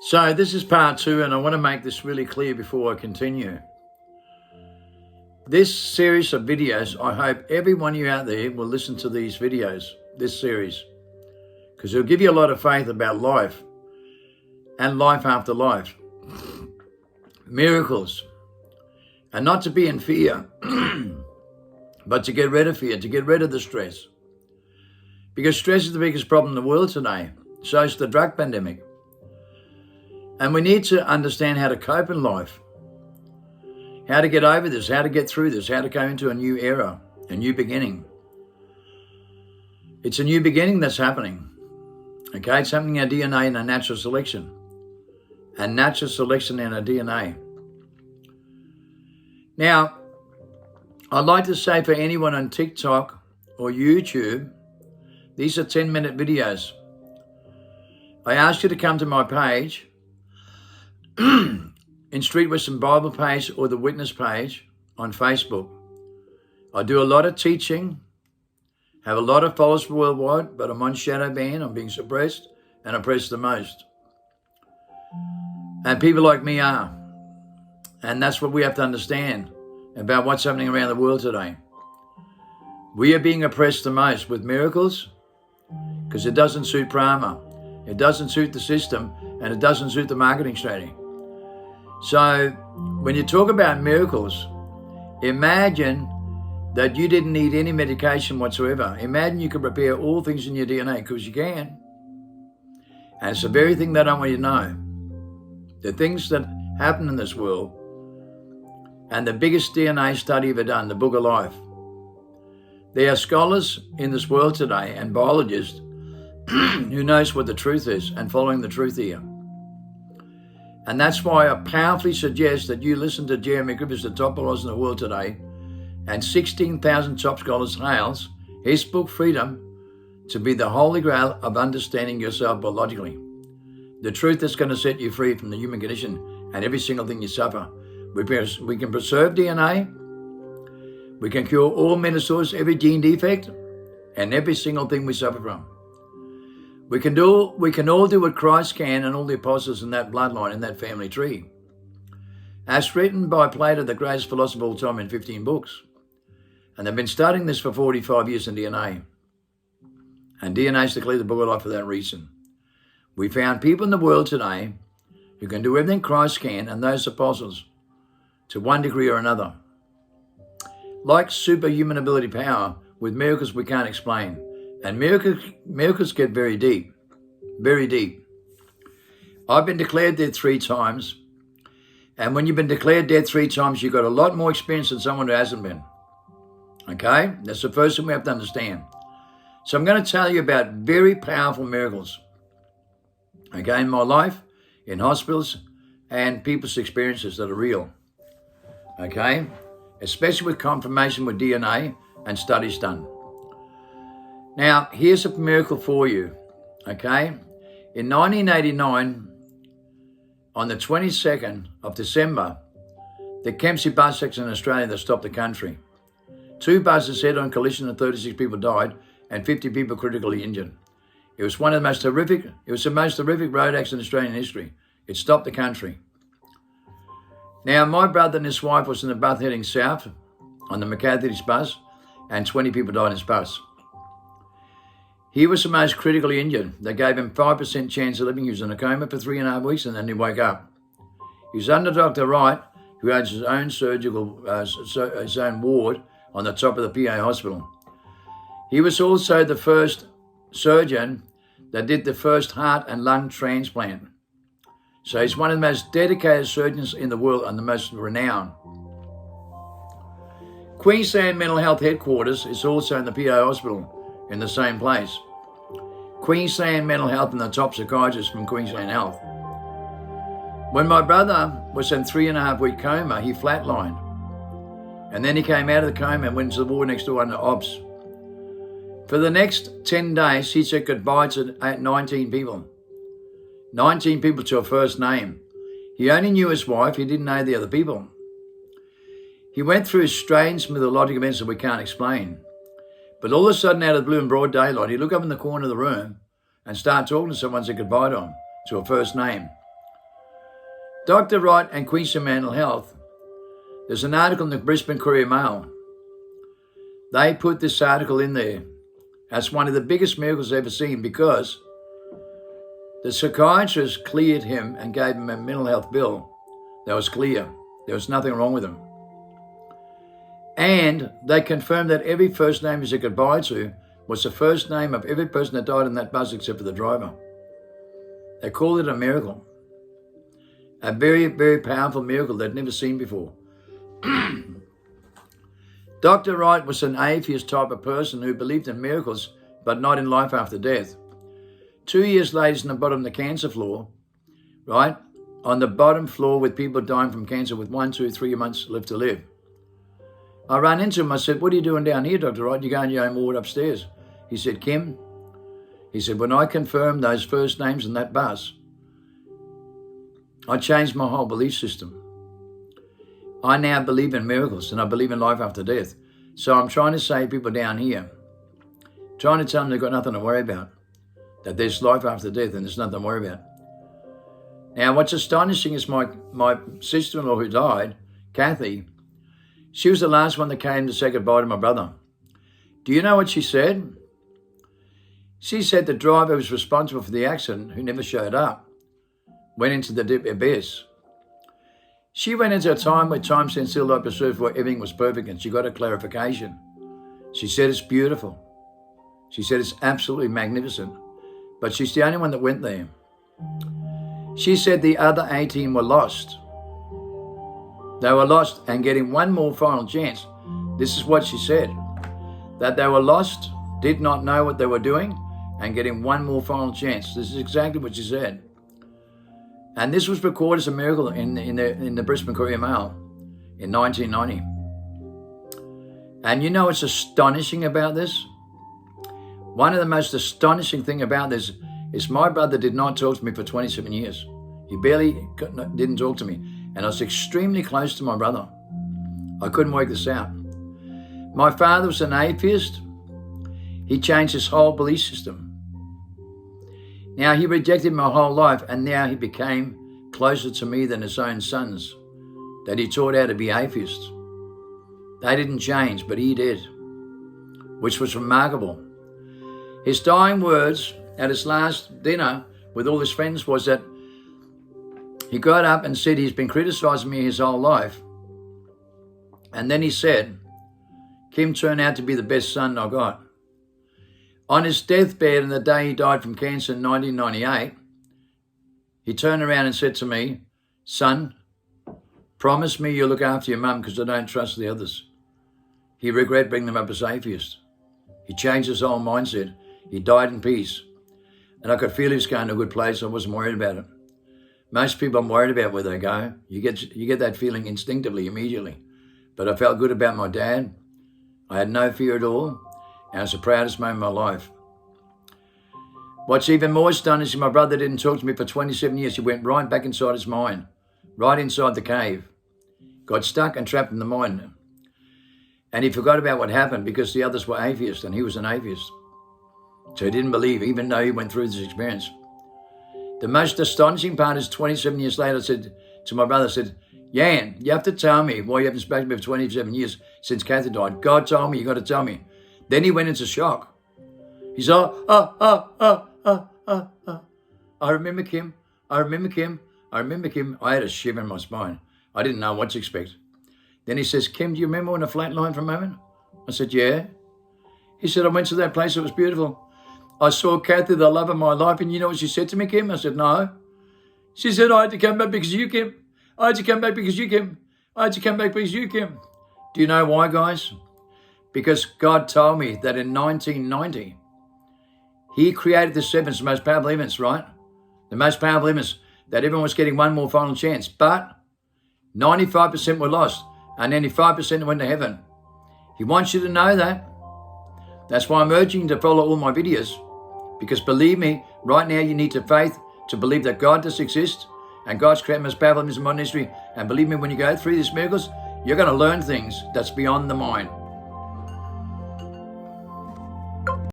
So this is part 2, and I want to make this really clear before I continue. This series of videos, I hope every one of you out there will listen to these videos, this series, because it'll give you a lot of faith about life and life after life. Miracles. And not to be in fear, but to get rid of fear, to get rid of the stress. Because stress is the biggest problem in the world today. So is the drug pandemic. And we need to understand how to cope in life, how to get over this, how to get through this, how to go into a new era, a new beginning. It's a new beginning that's happening. Okay, it's happening in our DNA and our natural selection. And natural selection in our DNA. Now, I'd like to say for anyone on TikTok or YouTube, these are 10-minute videos. I ask you to come to my page, in Street Wisdom Bible page or the Witness page on Facebook. I do a lot of teaching, have a lot of followers worldwide, but I'm on shadow ban, I'm being suppressed, and oppressed the most. And people like me are. And that's what we have to understand about what's happening around the world today. We are being oppressed the most with miracles because it doesn't suit Prama. It doesn't suit the system, and it doesn't suit the marketing strategy. So when you talk about miracles, imagine that you didn't need any medication whatsoever. Imagine you could repair all things in your DNA, because you can. And it's the very thing that I want you to know. The things that happen in this world, and the biggest DNA study ever done, the Book of Life. There are scholars in this world today and biologists who knows what the truth is and following the truth here. And that's why I powerfully suggest that you listen to Jeremy Griffiths, the top biologist in the world today, and 16,000 top scholars hails his book Freedom to be the holy grail of understanding yourself biologically. The truth that's going to set you free from the human condition and every single thing you suffer. We can preserve DNA. We can cure all mental disorders, every gene defect, and every single thing we suffer from. We can all do what Christ can and all the apostles in that bloodline, in that family tree. As written by Plato, the greatest philosopher of all time, in 15 books. And they've been studying this for 45 years in DNA. And DNA is declared the Book of Life for that reason. We found people in the world today who can do everything Christ can and those apostles to one degree or another. Like superhuman ability power with miracles we can't explain. And miracles get very deep, very deep. I've been declared dead 3 times. And when you've been declared dead 3 times, you've got a lot more experience than someone who hasn't been. Okay? That's the first thing we have to understand. So I'm going to tell you about very powerful miracles. Okay, in my life, in hospitals, and people's experiences that are real. Okay? Especially with confirmation with DNA and studies done. Now, here's a miracle for you, okay? In 1989, on the 22nd of December, the Kempsey bus accident in Australia that stopped the country. 2 buses head-on collision and 36 people died and 50 people critically injured. It was the most horrific road accident in Australian history. It stopped the country. Now, my brother and his wife was in the bus heading south on the McCarthy's bus, and 20 people died in his bus. He was the most critically injured. They gave him 5% chance of living. He was in a coma for 3.5 weeks, and then he woke up. He was under Dr. Wright, who owns his own his own ward on the top of the PA hospital. He was also the first surgeon that did the first heart and lung transplant. So he's one of the most dedicated surgeons in the world and the most renowned. Queensland Mental Health Headquarters is also in the PA hospital in the same place. Queensland Mental Health and the top psychiatrist from Queensland Health. When my brother was in 3.5 week coma, he flatlined. And then he came out of the coma and went to the ward next door under OBS. For the next 10 days, he said goodbye to 19 people. 19 people to a first name. He only knew his wife, he didn't know the other people. He went through strange mythological events that we can't explain. But all of a sudden, out of the blue and broad daylight, he'd look up in the corner of the room and start talking to someone and say goodbye to him, to a first name. Dr. Wright and Queensland Mental Health. There's an article in the Brisbane Courier Mail. They put this article in there. That's one of the biggest miracles I've ever seen, because the psychiatrist cleared him and gave him a mental health bill that was clear. There was nothing wrong with him. And they confirmed that every first name he said goodbye to was the first name of every person that died in that bus except for the driver. They called it a miracle. A very, very powerful miracle they'd never seen before. Dr. Wright was an atheist type of person who believed in miracles, but not in life after death. 2 years later, he's on the bottom of the cancer floor, right? On the bottom floor with people dying from cancer with 1, 2, 3 months left to live. I ran into him. I said, "What are you doing down here, Dr. Wright? You going your own ward upstairs?" He said, "Kim," he said, "when I confirmed those first names in that bus, I changed my whole belief system. I now believe in miracles and I believe in life after death. So I'm trying to save people down here, trying to tell them they've got nothing to worry about, that there's life after death and there's nothing to worry about." Now, what's astonishing is my sister-in-law who died, Kathy, she was the last one that came to say goodbye to my brother. Do you know what she said? She said the driver who was responsible for the accident, who never showed up, went into the deep abyss. She went into a time where time stands still like preserved, where everything was perfect, and she got a clarification. She said it's beautiful. She said it's absolutely magnificent. But she's the only one that went there. She said the other 18 were lost. They were lost and getting one more final chance. This is what she said. That they were lost, did not know what they were doing, and getting one more final chance. This is exactly what she said. And this was recorded as a miracle in the Brisbane Courier Mail in 1990. And you know what's astonishing about this? One of the most astonishing thing about this is my brother did not talk to me for 27 years. He barely didn't talk to me. And I was extremely close to my brother. I couldn't work this out. My father was an atheist. He changed his whole belief system. Now, he rejected my whole life, and now he became closer to me than his own sons, that he taught how to be atheists. They didn't change, but he did, which was remarkable. His dying words at his last dinner with all his friends was that he got up and said he's been criticizing me his whole life. And then he said, "Kim turned out to be the best son I got." On his deathbed, and the day he died from cancer in 1998, he turned around and said to me, "Son, promise me you'll look after your mum, because I don't trust the others." He regretted bringing them up as atheists. He changed his whole mindset. He died in peace. And I could feel he was going to a good place. I wasn't worried about it. Most people I'm worried about where they go. You get that feeling instinctively, immediately. But I felt good about my dad. I had no fear at all. And it was the proudest moment of my life. What's even more astonishing, my brother didn't talk to me for 27 years. He went right back inside his mind, right inside the cave. Got stuck and trapped in the mind. And he forgot about what happened because the others were atheists and he was an atheist. So he didn't believe, even though he went through this experience. The most astonishing part is 27 years later, I said to my brother, I said, "Jan, you have to tell me why you haven't spoken to me for 27 years since Kathy died. God told me, you got to tell me." Then he went into shock. He said, I remember Kim. I remember Kim. I remember Kim. I had a shiver in my spine. I didn't know what to expect. Then he says, "Kim, do you remember when I flatlined for a moment?" I said, "Yeah." He said, "I went to that place. It was beautiful. I saw Kathy, the love of my life, and you know what she said to me, Kim?" I said, "No." She said, "I had to come back because of you, Kim. I had to come back because of you, Kim. I had to come back because of you, Kim." Do you know why, guys? Because God told me that in 1990, he created the seven most powerful events, right? The most powerful events, that everyone was getting one more final chance. But 95% were lost, and only 5% went to heaven. He wants you to know that. That's why I'm urging you to follow all my videos. Because believe me, right now you need to faith to believe that God does exist, and God's created most powerful events in modern history. And believe me, when you go through these miracles, you're going to learn things that's beyond the mind.